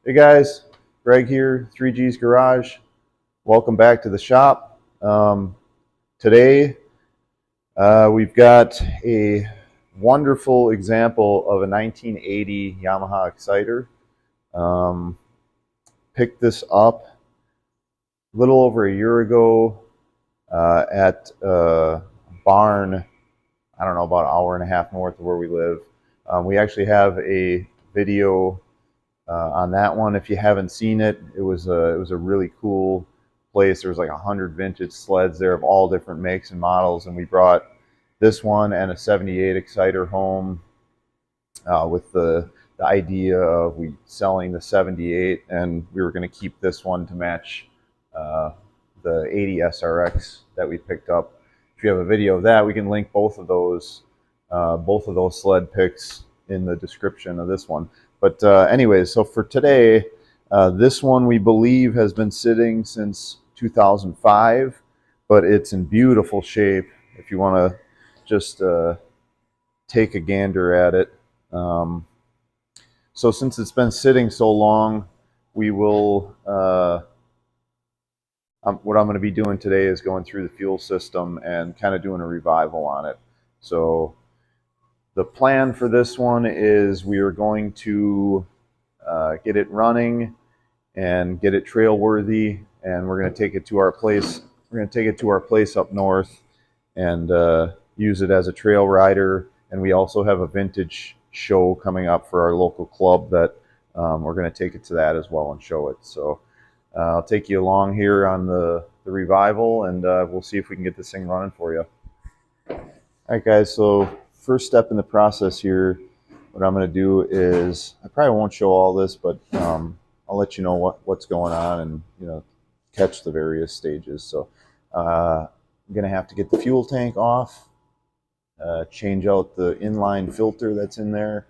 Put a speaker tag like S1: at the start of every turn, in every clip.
S1: Hey guys, Greg here, 3G's Garage. Welcome back to the shop. Today we've got a wonderful example of a 1980 Yamaha Exciter. Um, Picked this up a little over a year ago at a barn, I don't know, about an hour and a half north of where we live. We actually have a video on that one. If you haven't seen it, it was a really cool place. There was like 100 vintage sleds there of all different makes and models, and we brought this one and a '78 Exciter home with the idea of we selling the '78, and we were going to keep this one to match uh, the '80 SRX that we picked up. If you have a video of that, we can link both of those sled pics in the description of this one. But anyways, so for today, this one we believe has been sitting since 2005, but it's in beautiful shape. If you want to just take a gander at it. So since it's been sitting so long, we will. What I'm going to be doing today is going through the fuel system and kind of doing a revival on it. So the plan for this one is we are going to get it running and get it trail worthy, and we're going to take it to our place. We're going to take it to our place up north and use it as a trail rider. And we also have a vintage show coming up for our local club that we're going to take it to that as well and show it. So I'll take you along here on the revival, and we'll see if we can get this thing running for you. All right, guys, so first step in the process here, what I'm going to do is, I probably won't show all this, but I'll let you know what's going on and, catch the various stages. So I'm going to have to get the fuel tank off, change out the inline filter that's in there.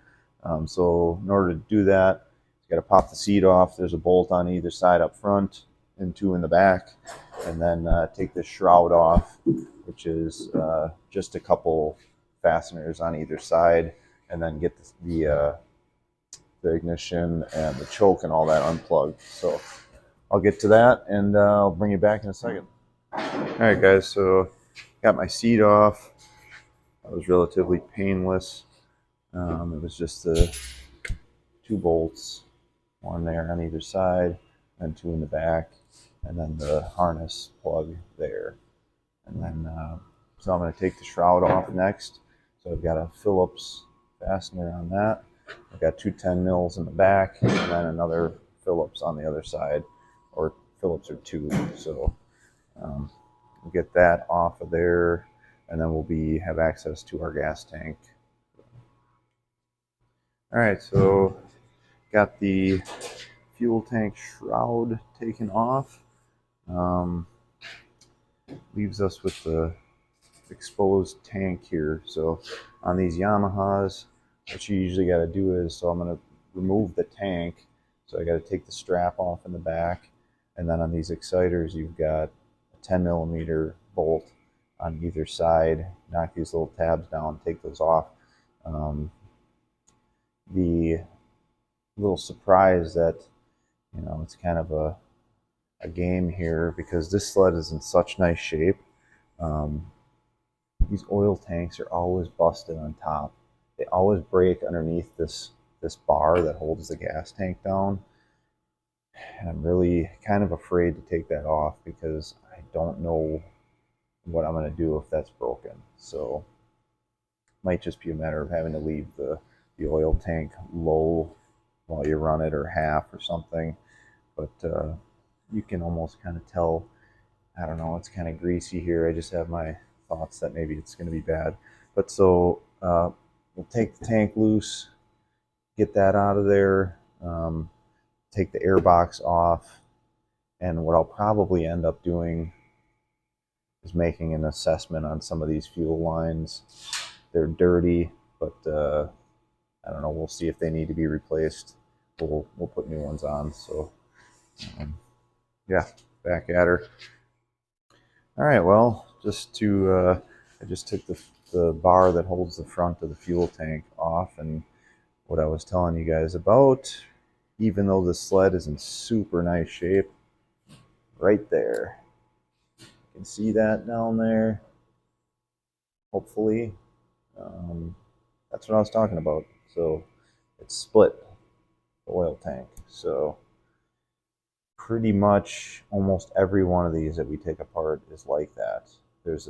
S1: So in order to do that, you got to pop the seat off. There's a bolt on either side up front and two in the back. And then take the shroud off, which is just a couple fasteners on either side, and then get the ignition and the choke and all that unplugged. So I'll get to that, and I'll bring you back in a second. All right, guys, so got my seat off. That was relatively painless. It was just the two bolts, one there on either side, and two in the back, and then the harness plug there. And then, so I'm going to take the shroud off next. So I've got a Phillips fastener on that. I've got two 10 mils in the back, and then another Phillips on the other side, or Phillips or two. So we'll get that off of there, and then we'll have access to our gas tank. All right, so got the fuel tank shroud taken off. Leaves us with the exposed tank here. So on these Yamahas, what you usually got to do is, so I'm going to remove the tank. So I got to take the strap off in the back. And then on these Exciters, you've got a 10 millimeter bolt on either side. Knock these little tabs down, take those off. The little surprise that, it's kind of a game here, because this sled is in such nice shape. These oil tanks are always busted on top. They always break underneath this bar that holds the gas tank down. And I'm really kind of afraid to take that off, because I don't know what I'm going to do if that's broken. So it might just be a matter of having to leave the oil tank low while you run it, or half or something. But you can almost kind of tell, I don't know, it's kind of greasy here. I just have my thoughts that maybe it's going to be bad. But so we'll take the tank loose, get that out of there, take the air box off, and what I'll probably end up doing is making an assessment on some of these fuel lines. They're dirty, but I don't know, we'll see if they need to be replaced. We'll put new ones on. So yeah, back at her. All right, well, I just took the bar that holds the front of the fuel tank off, and what I was telling you guys about, even though the sled is in super nice shape. Right there. You can see that down there. Hopefully. That's what I was talking about. So it's split, the oil tank. So pretty much almost every one of these that we take apart is like that. There's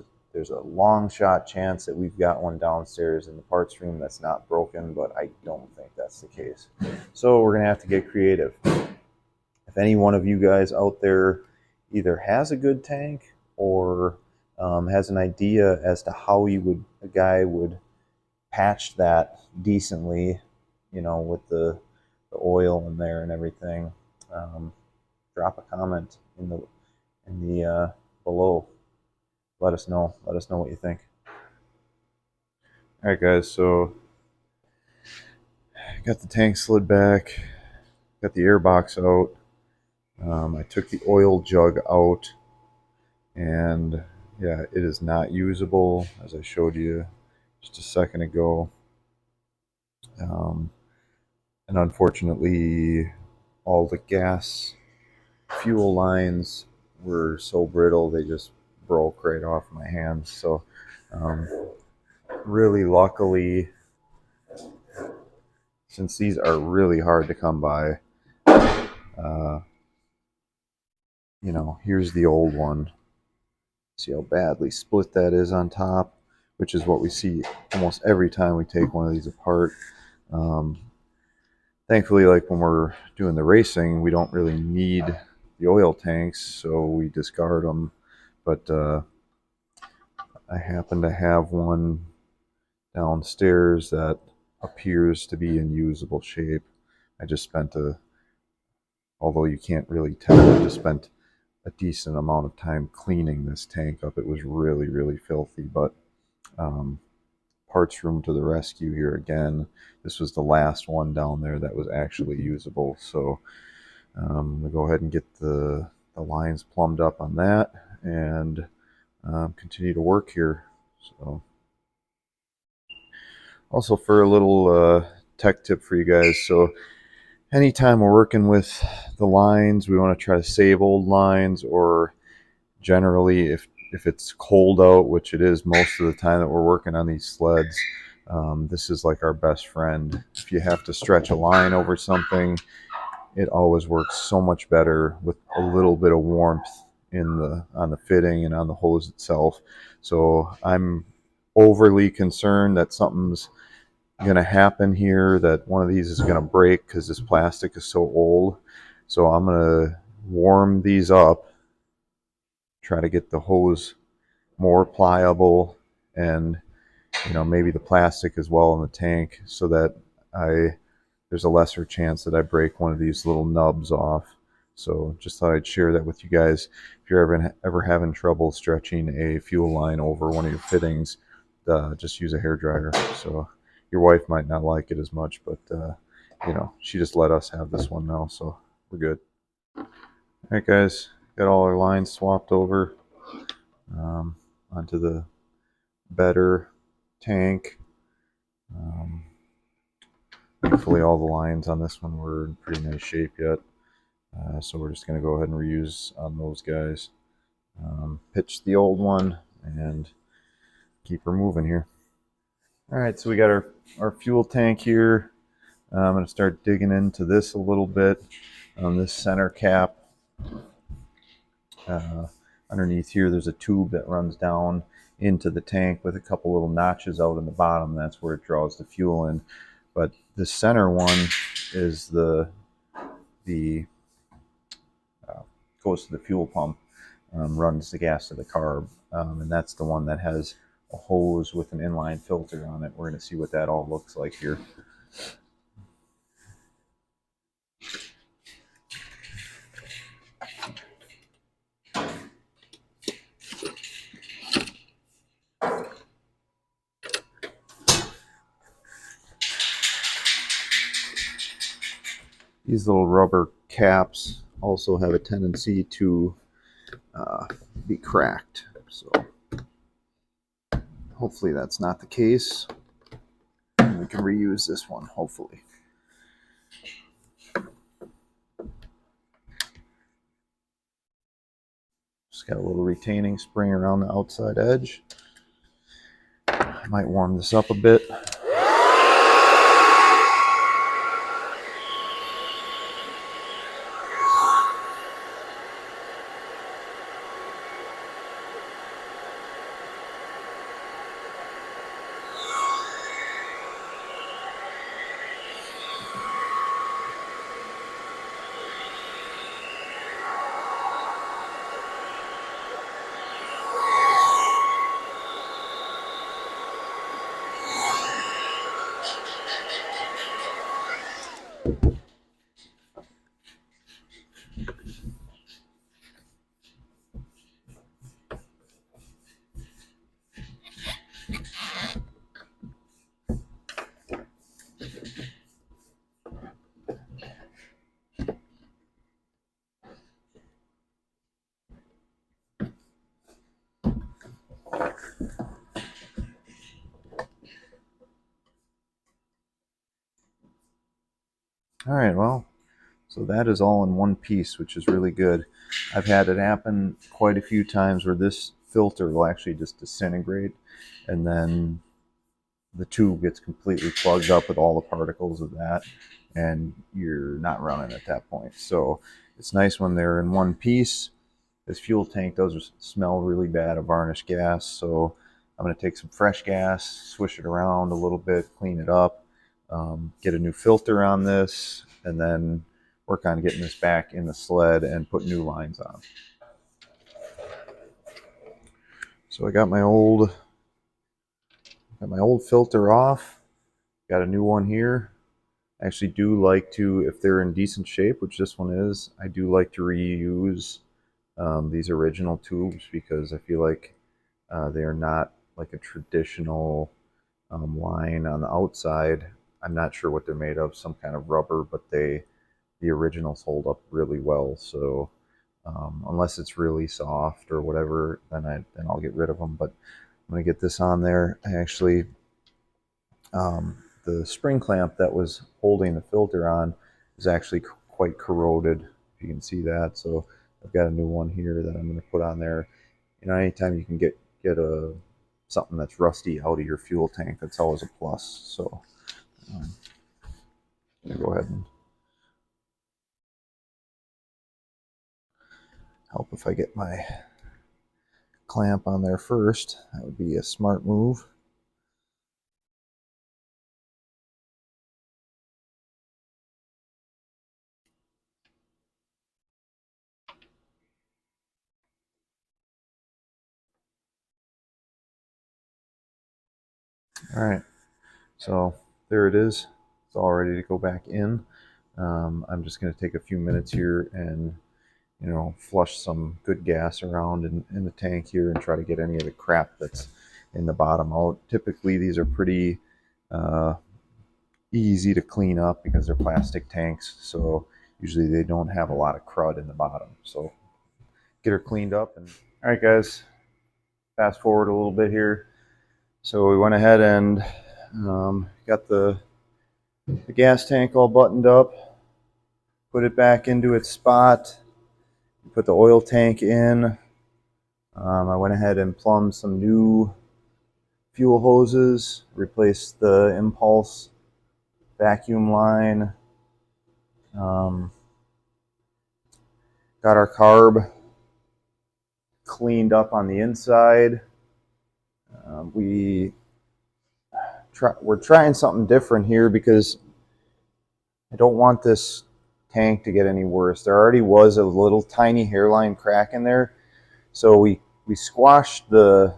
S1: a long shot chance that we've got one downstairs in the parts room that's not broken, but I don't think that's the case. So we're gonna have to get creative. If any one of you guys out there either has a good tank or has an idea as to how a guy would patch that decently, you know, with the oil in there and everything, drop a comment in the below. Let us know. Let us know what you think. All right, guys. So got the tank slid back. Got the air box out. I took the oil jug out, and yeah, it is not usable, as I showed you just a second ago. And unfortunately, all the gas fuel lines were so brittle they just broke right off my hands. So really luckily, since these are really hard to come by, you know, here's the old one. See how badly split that is on top, which is what we see almost every time we take one of these apart. Thankfully, like when we're doing the racing, we don't really need the oil tanks, so we discard them. But I happen to have one downstairs that appears to be in usable shape. I just spent although you can't really tell, I just spent a decent amount of time cleaning this tank up. It was really, really filthy, but parts room to the rescue here again. This was the last one down there that was actually usable. So I'm going to go ahead and get the lines plumbed up on that and continue to work here. So also for a little tech tip for you guys. So anytime we're working with the lines, we want to try to save old lines, or generally if it's cold out, which it is most of the time that we're working on these sleds, this is like our best friend. If you have to stretch a line over something, it always works so much better with a little bit of warmth on the fitting and on the hose itself. So I'm overly concerned that something's going to happen here, that one of these is going to break because this plastic is so old. So I'm going to warm these up, try to get the hose more pliable, and you know, maybe the plastic as well in the tank, so that there's a lesser chance that I break one of these little nubs off. So just thought I'd share that with you guys. If you're ever having trouble stretching a fuel line over one of your fittings, just use a hairdryer. So your wife might not like it as much, but you know, she just let us have this one now, so we're good. All right, guys, got all our lines swapped over onto the better tank. Thankfully, all the lines on this one were in pretty nice shape yet, so we're just going to go ahead and reuse on those guys. Pitch the old one and keep her moving here. All right, so we got our fuel tank here. I'm going to start digging into this a little bit on this center cap. Underneath here, there's a tube that runs down into the tank with a couple little notches out in the bottom. That's where it draws the fuel in. But the center one is goes to the fuel pump, runs the gas to the carb, and that's the one that has a hose with an inline filter on it. We're going to see what that all looks like here. These little rubber caps also have a tendency to be cracked, so hopefully that's not the case. We can reuse this one, hopefully. It's got a little retaining spring around the outside edge. I might warm this up a bit. All right, well, so that is all in one piece, which is really good. I've had it happen quite a few times where this filter will actually just disintegrate, and then the tube gets completely plugged up with all the particles of that, and you're not running at that point. So it's nice when they're in one piece. This fuel tank does smell really bad of varnished gas, so I'm going to take some fresh gas, swish it around a little bit, clean it up, get a new filter on this, and then work on getting this back in the sled and put new lines on. So I got my old filter off, got a new one here. I actually do like to, if they're in decent shape, which this one is, I do like to reuse these original tubes, because I feel like they are not like a traditional line on the outside. I'm not sure what they're made of, some kind of rubber, but the originals hold up really well. So unless it's really soft or whatever, then I'll get rid of them. But I'm gonna get this on there. I actually the spring clamp that was holding the filter on is actually quite corroded, if you can see that. So I've got a new one here that I'm going to put on there. You know, anytime you can get something that's rusty out of your fuel tank, that's always a plus. So I'm going to go ahead and help if I get my clamp on there first. That would be a smart move. All right, so there it is. It's all ready to go back in. I'm just going to take a few minutes here and flush some good gas around in the tank here and try to get any of the crap that's in the bottom out. Typically these are pretty easy to clean up because they're plastic tanks, so usually they don't have a lot of crud in the bottom. So get her cleaned up. And all right guys, fast forward a little bit here. So we went ahead and got the gas tank all buttoned up, put it back into its spot, put the oil tank in. I went ahead and plumbed some new fuel hoses, replaced the impulse vacuum line, got our carb cleaned up on the inside. We're trying something different here because I don't want this tank to get any worse. There already was a little tiny hairline crack in there, so we squashed the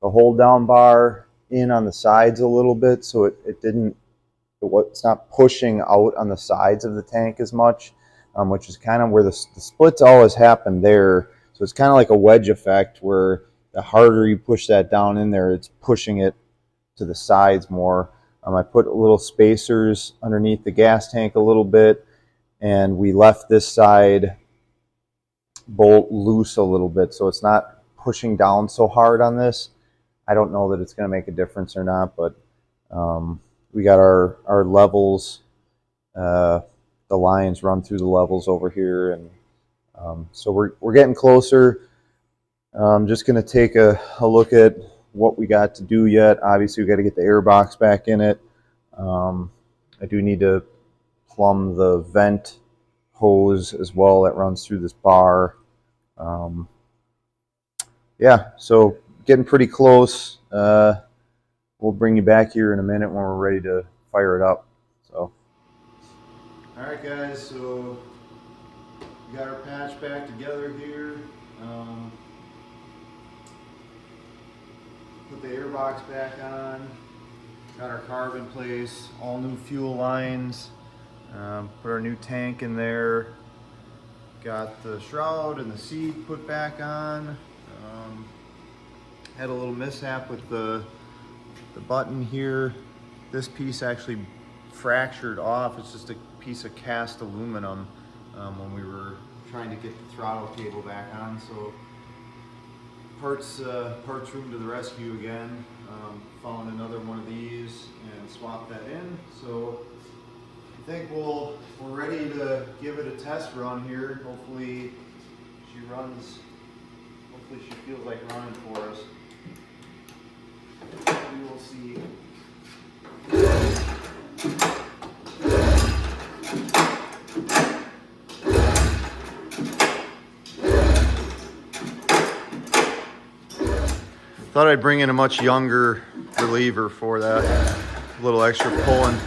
S1: hold down bar in on the sides a little bit, so it's not pushing out on the sides of the tank as much, which is kind of where the splits always happen there. So it's kind of like a wedge effect where the harder you push that down in there, it's pushing it to the sides more. I put little spacers underneath the gas tank a little bit, and we left this side bolt loose a little bit so it's not pushing down so hard on this. I don't know that it's going to make a difference or not, but we got our levels, the lines run through the levels over here, and so we're getting closer. I'm just going to take a look at what we got to do yet. Obviously, we got to get the air box back in it. I do need to plumb the vent hose as well that runs through this bar. Yeah, so getting pretty close. We'll bring you back here in a minute when we're ready to fire it up. So, all right, guys. So we got our patch back together here. Put the air box back on. Got our carb in place. All new fuel lines. Put our new tank in there. Got the shroud and the seat put back on. Had a little mishap with the button here. This piece actually fractured off. It's just a piece of cast aluminum when we were trying to get the throttle cable back on. So parts room to the rescue again. Found another one of these and swapped that in. So I think we're ready to give it a test run here. Hopefully she feels like running for us. We will see. Thought I'd bring in a much younger reliever for that. A little extra pulling.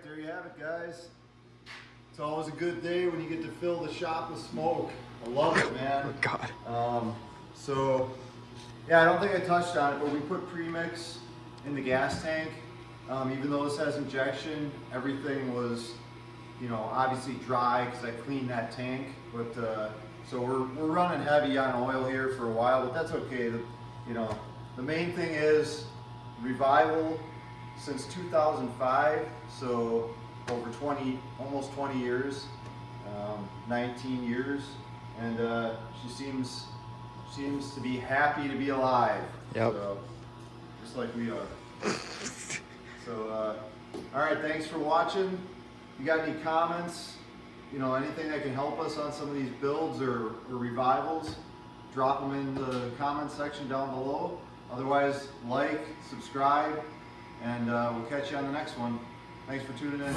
S1: There you have it, guys. It's always a good day when you get to fill the shop with smoke. I love it, man.
S2: Oh, God.
S1: So, yeah, I don't think I touched on it, but we put premix in the gas tank. Even though this has injection, everything was, obviously dry because I cleaned that tank. But so we're running heavy on oil here for a while, but that's okay. The main thing is revival since 2005, so over almost 20 years, 19 years, and she seems to be happy to be alive.
S2: Yep.
S1: So, just like we are. So, all right, thanks for watching. If you got any comments, anything that can help us on some of these builds or revivals, drop them in the comment section down below. Otherwise, like, subscribe, and we'll catch you on the next one. Thanks for tuning in.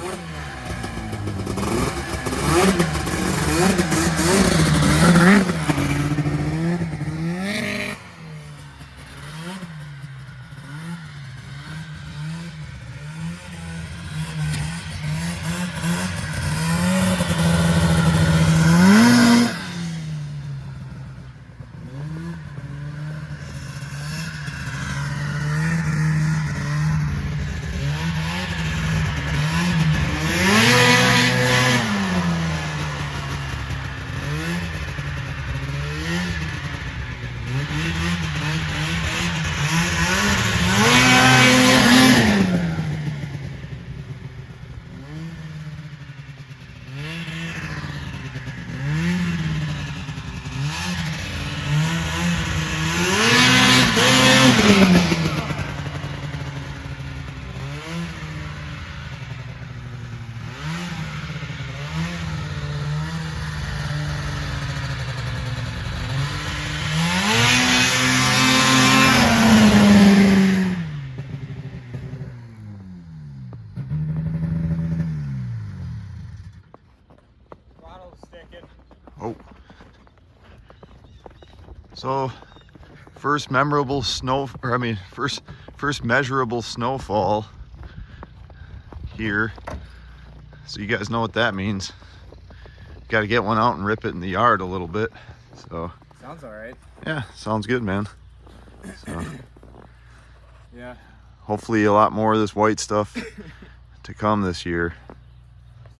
S1: So first memorable snow, or I mean first measurable snowfall here. So you guys know what that means. Got to get one out and rip it in the yard a little bit. So
S2: sounds all right.
S1: Yeah, sounds good, man. So,
S2: yeah.
S1: Hopefully a lot more of this white stuff to come this year.